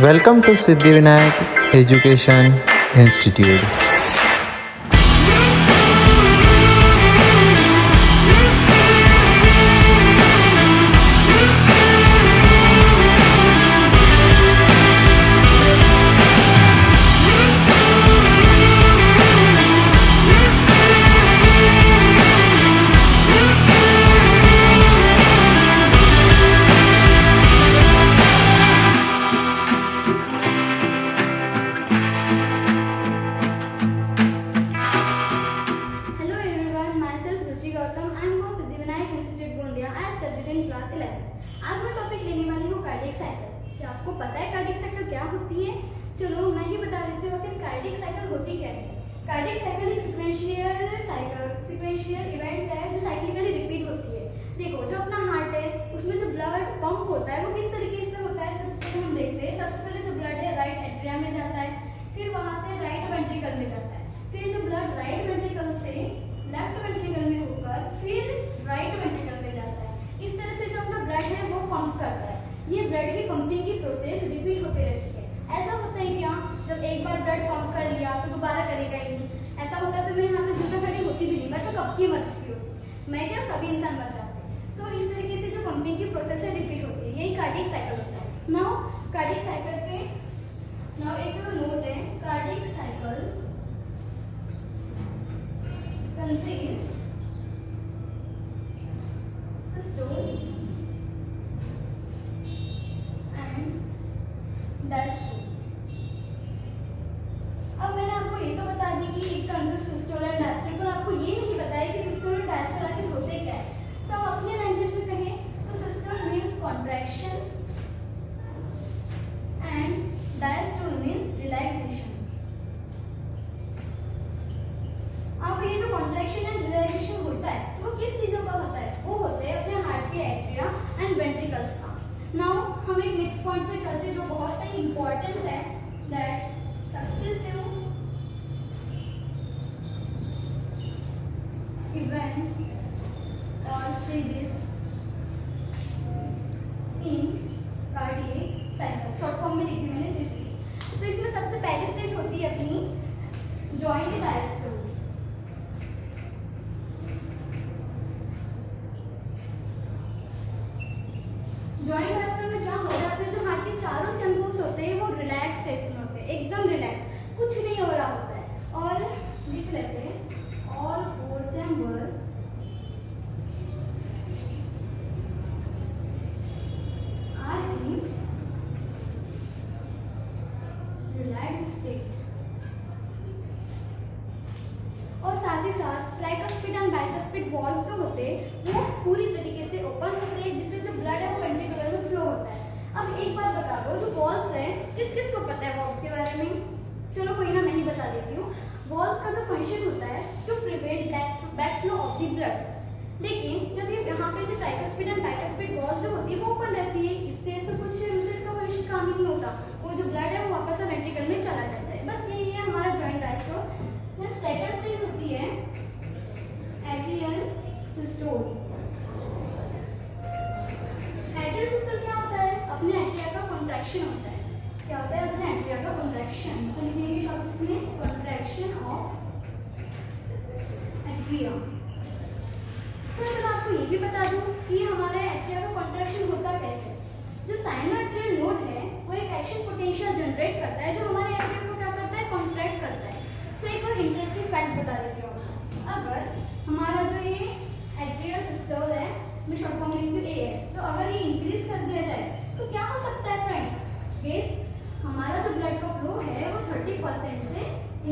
Welcome to Siddhivinayak Education Institute. Hello everyone, myself Ruchi Gautam, I am from Siddhivinayak institute Gondia. I studied in class 11. आज मैं topic लेने वाली हूँ cardiac cycle. क्या आपको पता है कार्डियक साइकिल क्या होती है? चलो मैं ही बता देती हूँ कि कार्डियक साइकिल होती क्या है. कार्डियक साइकिल एक सीक्वेंशियल इवेंट्स है जो साइक्लिकली रिपीट होती है. देखो जो अपना हार्ट है उसमें जो ब्लड पंप होता है वो किस तरीके से होता है. सबसे पहले हम देखते हैं. सबसे पहले जो ब्लड है राइट एट्रिया में जाता है, फिर वहाँ से राइट वेंट्रिकल में जाता है, फिर जो ब्लड राइट वेंट्रिकल से लेफ्ट वेंट्रिकल में होकर फिर राइट वेंट्रिकल में जाता है. इस तरह से जो अपना ब्लड है वो पंप करता है. ये ब्लड की पंपिंग की प्रोसेस रिपीट होती रहती है. ऐसा होता है क्या, जब एक बार ब्लड पंप कर लिया तो दोबारा करेगा ही नहीं. ऐसा होता है तो मैं यहाँ पे जिंदा खड़ी होती भी नहीं, मैं तो कब की मर चुकी होती. मैं क्या, सभी इंसान मर जाते हैं. सो इस तरीके से जो पंपिंग की प्रोसेस है रिपीट होती है. यही कार्डियक साइकिल होता है. नाउ कार्डियक साइकिल के नाउ एक नोट है. Cardiac cycle consist systole and diastole. अब मैंने आपको ये तो बता दी कि एक consist systole and diastole, पर आपको ये नहीं बताया कि systole और diastole आखिर होते क्या है. सो हम अपने लैंग्वेज में कहें तो systole means contraction and diastole means relaxation. अब ये जो कॉन्ट्रैक्शन एंड रिलैक्सेशन होता है वो किस चीजों का होता है? वो होते हैं अपने हार्ट के एट्रिया एंड वेंट्रिकल्स का. नाउ हम एक नेक्स्ट पॉइंट पे चलते हैं जो बहुत ही इंपॉर्टेंट है, दैट सक्सेसिव इवेंट्स और stages in cardiac cycle. Short form में लिख दी मैंने सीसी. तो इसमें सबसे पहली स्टेज होती है अपनी जॉइंट डायस्टोल. जॉइंट डायस्टोल में क्या हो जाता है, जो हार्ट के चारों चैम्बर्स होते हैं वो रिलैक्स स्टेट में होते हैं, एकदम रिलैक्स, कुछ नहीं हो रहा होता है. और लिख लेते हैं all four chambers are in relax state. और साथ ही साथ ट्राइकस्पिड एंड बाइकस्पिड वॉल्व जो होते हैं वो पूरी तरीके से ओपन होते हैं, जिससे जो ब्लड है वो वेंट्रिकुलर में फ्लो होता है. अब एक बात बता दो, जो वॉल्व्स है किस किस को पता है वॉल्व्स के बारे में? चलो कोई ना, मैं ही बता देती हूँ. वॉल्व्स का जो फंक्शन होता है to prevent back flow of the blood. लेकिन जब ये यहाँ पे जो ट्राइकस्पिड एंड बाइकस्पिड वॉल्व जो होती है वो ओपन रहती है, इससे ऐसा कुछ मतलब इसका फंक्शन काम ही नहीं होता. वो जो ब्लड है वो वापस से वेंट्रिकल में चला जाता है. बस यही है हमारा जॉइंट डायस्टोल. सेकंड स्टेज होती है एट्रियल सिस्टोल. एट्रियल सिस्टोल क्या होता है? अपने एट्रिया का कॉन्ट्रैक्शन होता है. क्या होता है? अपने एट्रिया का कॉन्ट्रैक्शन. तो लिखेंगे शॉर्ट में कॉन्ट्रैक्शन ऑफ एट्रिया. सो चलो आपको ये भी बता दूं कि हमारे एट्रिया का कॉन्ट्रैक्शन होता कैसे. जो साइनोएट्रियल नोड है वो एक एक्शन पोटेंशियल जनरेट करता है जो हमारे एट्रिया को क्या करता है, कॉन्ट्रैक्ट करता है. सो एक और इंटरेस्टिंग फैक्ट बता देती हूँ. अगर हमारा जो ये एट्रियल सिस्टोल है, मैं शॉर्ट फॉर्म लिखती हूँ AS, तो अगर ये इंक्रीज कर दिया जाए तो क्या हो सकता है फ्रेंड्स? गेस, हमारा जो ब्लड का फ्लो है वो 30% से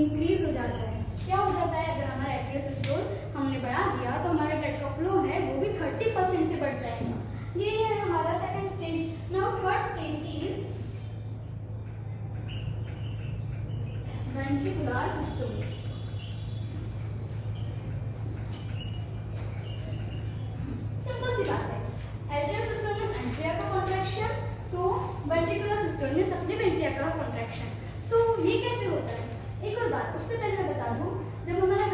इंक्रीज हो जाता है. क्या हो जाता है? अगर हमारा एट्रियल सिस्टोल हमने बढ़ा दिया तो हमारा ब्लड का फ्लो है वो भी 30% से बढ़ जाएगा. ये है हमारा second stage. Now third stage is ventricular systole. Simple सी बात है. एट्रियल सिस्टोल में एट्रिया का कॉन्ट्रैक्शन, सो वेंट्रिकुलर सिस्टोल में अपने वेंट्रिया का कॉन्ट्रैक्शन. सो ये कैसे होता है? एक और बात उससे पहले मैं बता दूं, जब हमारा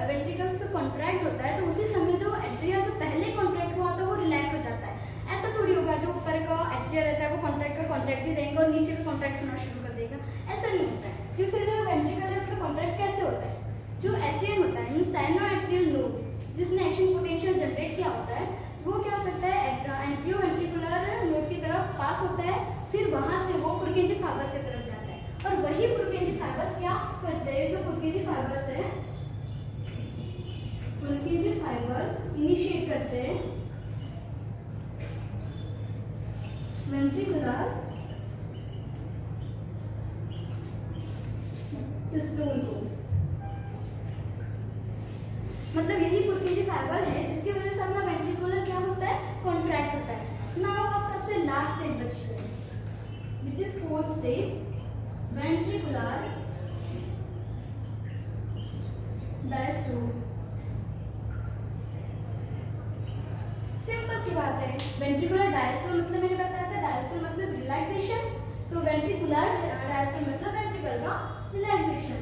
वेंट्रिकल्स कॉन्ट्रैक्ट होता है तो उसी समय जो एट्रिया जो पहले कॉन्ट्रैक्ट हुआ था वो रिलैक्स हो जाता है. ऐसा थोड़ी होगा जो ऊपर का एट्रिया रहता है वो कॉन्ट्रैक्ट ही रहेगा और नीचे का कॉन्ट्रैक्ट होना शुरू कर देगा, ऐसा नहीं होता है। जो फिर वेंट्रिकल है उसका कॉन्ट्रैक्ट कैसे होता है, जो ऐसे होता है मींस साइनो एट्रियल नोड जिसने एक्शन पोटेंशियल जनरेट किया होता है वो क्या करता है एंटीरो वेंट्रिकुलर नोड की तरफ पास होता है, फिर वहां से वो पुरकेंजी फाइबर्स की तरफ जाता है और वही पुरकेंजी फाइबर्स क्या करते हैं, जो पुरकेंजी फाइबर्स है पुरकेंजी फाइबर्स इनिशिएट करते हैं वेंट्रिकुलर सिस्टोल को। मतलब यही पुरकेंजी फाइबर है जिसकी वजह से अपना वेंट्रिकुलर क्या होता है, कॉन्ट्रैक्ट होता है। नाउ अब सबसे लास्ट स्टेज बचती है which is fourth stage, ventricular diastole. Simple सी बात है, वेंट्रिकुलर डायस्टोल मतलब मैंने बताया था डायस्टोल मतलब रिलैक्सेशन, सो वेंट्रिकुलर डायस्टोल मतलब वेंट्रिकल का relaxation,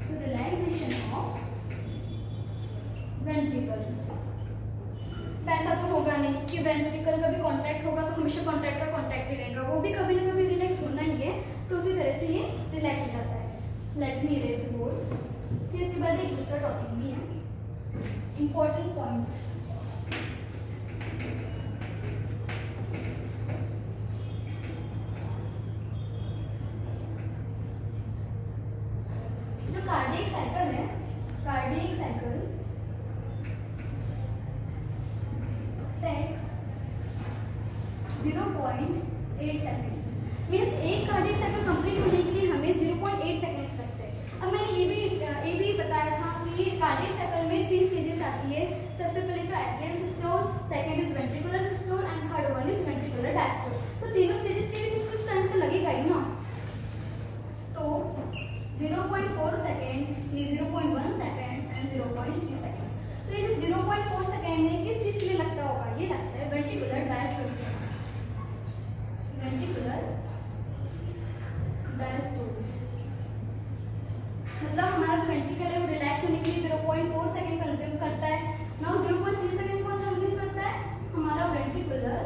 so relaxation of ventricle. ऐसा तो होगा नहीं कि वेंट्रिकल कभी कॉन्ट्रैक्ट होगा तो हमेशा कॉन्ट्रैक्ट का कॉन्ट्रैक्ट ही रहेगा, वो भी कभी ना कभी रिलैक्स होना ही है, तो उसी तरह से ये रिलैक्स हो जाता है। Let me erase the board. फिर इसके बाद एक दूसरा टॉपिक भी है, इंपॉर्टेंट पॉइंट्स। जो कार्डियक साइकिल है, cardiac cycle takes 0.8 seconds, means एक कार्डियक साइकिल कंप्लीट होने के लिए हमें 0.8 सेकंड्स लगते हैं। अब मैंने ये भी बताया था कि कार्डियक साइकिल में 3 स्टेजेस आती है। सबसे पहले तो atrial systole, second is ventricular systole and third one is ventricular diastole. तो तीनों स्टेजेस के लिए कुछ टाइम तो लगेगा ही ना, तो 0.4 सेकंड, ये 0.1 सेकंड एंड 0.3 सेकंड। तो ये जो 0.4 सेकंड है किस चीज के लिए लगता होगा, ये लगता है वेंट्रिकुलर डायस्टोल, वेंट्रिकुलर डायस्टोल। मतलब हमारा जो वेंट्रिकल है वो रिलैक्स होने के लिए 0.4 सेकंड कंज्यूम करता है। नाउ 0.3 सेकंड कौन कंज्यूम करता है, हमारा वेंट्रिकुलर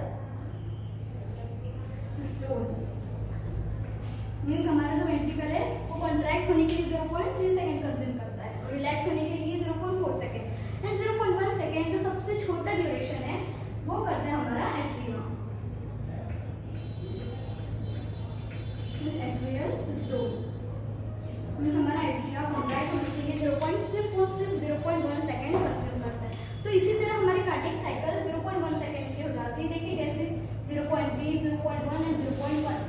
सिस्टोल। मींस हमारा जो वेंट्रिकल है वो कॉन्ट्रैक्ट होने के लिए 0.3 सेकंड कंज्यूम करता है और रिलैक्स होने के लिए 0.4 सेकंड एंड 0.1 सेकंड जो सबसे छोटा ड्यूरेशन है वो करता है हमारा atria, means atrial systole. Means हमारा एट्रिया कॉन्ट्रैक्ट होने के लिए 0.1 सेकंड कंज्यूम करता है। तो इसी तरह हमारी कार्डियक साइकिल 0.1 सेकंड की हो जाती है। देखिए कैसे 0.3, 0.1 and 0.1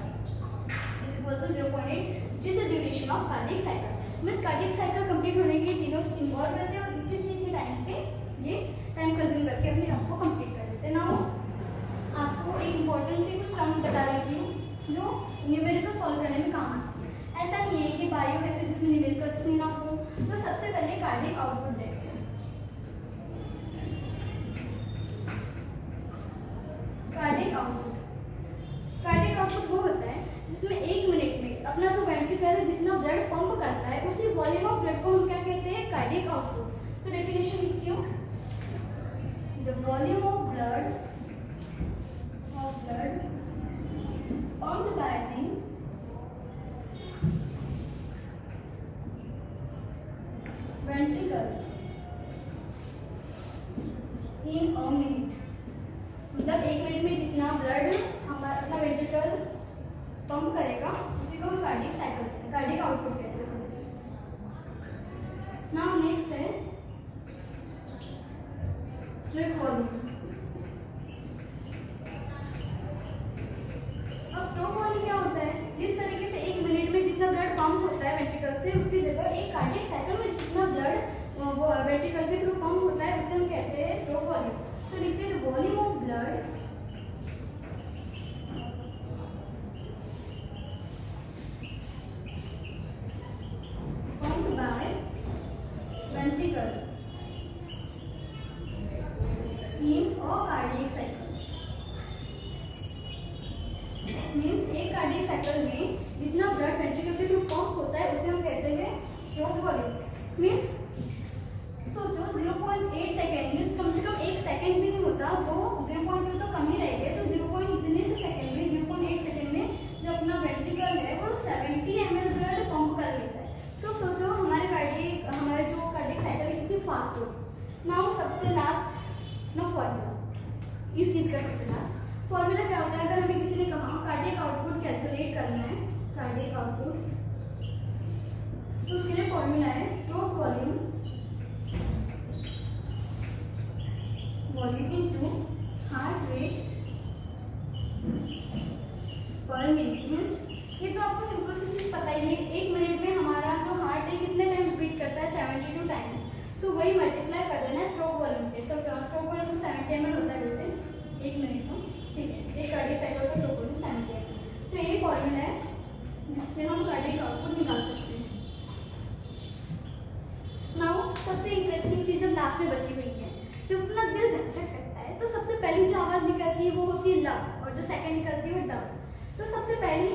also 0.8 which is the duration of cardiac cycle. Means cardiac cycle complete होने के लिए तीनों इन्वॉल्व रहते हैं और इतने के टाइम पे ये टाइम कंज्यूम करके अपने आप को कंप्लीट कर देते हैं। नाउ आपको एक इंपॉर्टेंट सी कुछ टर्म्स बता रही थी जो न्यूमेरिकल सॉल्व करने में काम आती है। ऐसा नहीं है कि बायो है तो जिसमें न्यूमेरिकल्स नहीं ना हो। तो सबसे पहले कार्डियक आउटपुट देखते हैं। कार्डियक आउटपुट, कार्डियक आउटपुट वो होता है जिसमें 1 मिनट में अपना जो वेंट्रिकल जितना ब्लड पंप करता है उसी वॉल्यूम ऑफ ब्लड को हम क्या कहते हैं, कार्डियक आउटपुट। सो डेफिनेशन लिखती हूँ, the volume of blood pumped by the ventricle in a minute। मतलब 1 मिनट में जितना ब्लड हमारा अपना वेंट्रिकल पंप करेगा उसी को हम कार्डियक साइकिल, कार्डियक आउटपुट कहते हैं। नाउ नेक्स्ट है स्ट्रिप वॉल्यूम। अब स्ट्रोक वॉल्यूम क्या होता है, जिस तरीके से 1 मिनट में जितना ब्लड पंप होता है वेंट्रिकल से उसकी जगह एक कार्डियक साइकिल में जितना ब्लड वो वेंट्रिकल के थ्रू पंप होता है उसे हम कहते हैं स्ट्रोक वॉल्यूम। सो लिखते हैं volume of blood pumped by ventricle in a cardiac cycle। Means एक कार्डियक साइकिल में जितना ब्लड वेंट्रिकल के थ्रू पंप होता है उसे हम कहते हैं स्ट्रोक वॉल्यूम। मीन्स सोचो 0.8 सेकेंड मीन्स कम से कम 1 सेकंड भी नहीं होता तो 0.2 तो कम ही रहेगा, तो 0. इतने से सेकंड में 0.8 सेकंड में जो अपना वेंट्रिकल है वो 70 ml ब्लड पंप कर लेता है। सो सोचो हमारे जो कार्डियक साइकिल कितनी फास्ट होगी। नाउ सबसे लास्ट ना फॉर्मूला, इस चीज का सबसे लास्ट फॉर्मूला क्या होता है। अगर हमें किसी ने कहा कार्डियक आउटपुट कैलकुलेट करना है, कार्डियक आउटपुट, तो उसके लिए फॉर्मूला है stroke volume into heart rate पर मिनट। मीन्स ये तो आपको सिंपल सी चीज पता ही है, 1 मिनट में हमारा जो हार्ट है कितने टाइम बीट करता है, 72 टाइम्स। सो वही मल्टीप्लाई कर देना है स्ट्रोक वॉल्यूम से। स्ट्रोक वॉल्यूम 70 ml होता है जैसे 1 मिनट में, ठीक है। एक कार्डियक साइकिल का स्ट्रोक वॉल्यूम 70 ml। सो यही फॉर्मूला है जिससे हम कार्डियक आउटपुट निकाल सकते हैं। नाउ सबसे इंटरेस्टिंग चीज अब लास्ट में बची हुई है। जब अपना दिल धक धक करता है तो सबसे पहली जो आवाज निकलती है वो होती है लव, और जो सेकंड निकलती है वो डब। तो सबसे पहली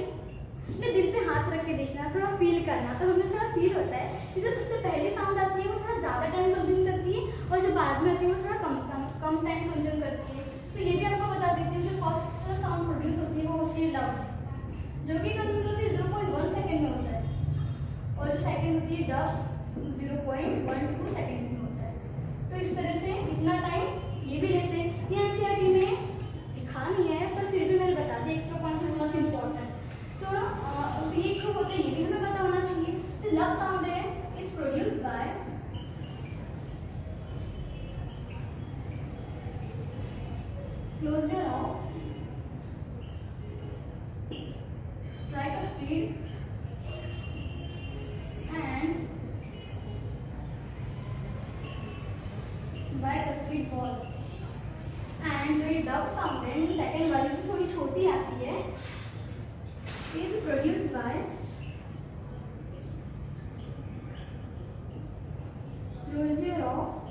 अपने दिल पे हाथ रख के देखना, थोड़ा फील करना, तो हमें थोड़ा फील होता है कि जो सबसे पहली साउंड आती है वो थोड़ा ज़्यादा टाइम कंज्यूम करती है, और जो बाद में आती है वो थोड़ा कम टाइम कंज्यूम करती है। सो ये भी आपको बता देती हूँ, जो फर्स्ट साउंड प्रोड्यूस होती है वो होती है लव, जो कि कंज्यूम करती है 0.1 सेकेंड में होता है, और जो सेकेंड होती है डब 0.12 सेकेंड्स में होता है। तो इस तरह से इतना टाइम ये भी लेते हैं। ये एनसीईआरटी में लिखा नहीं है पर फिर भी मैंने बता दिया, extra point is not important. So ये क्यों होता है ये भी हमें पता होना चाहिए। जो लव साउंड है is produced by closure of tricuspid and bicuspid valve. And जो ये डब साउंड है सेकेंड वाली जो थोड़ी छोटी आती है is produced by closure of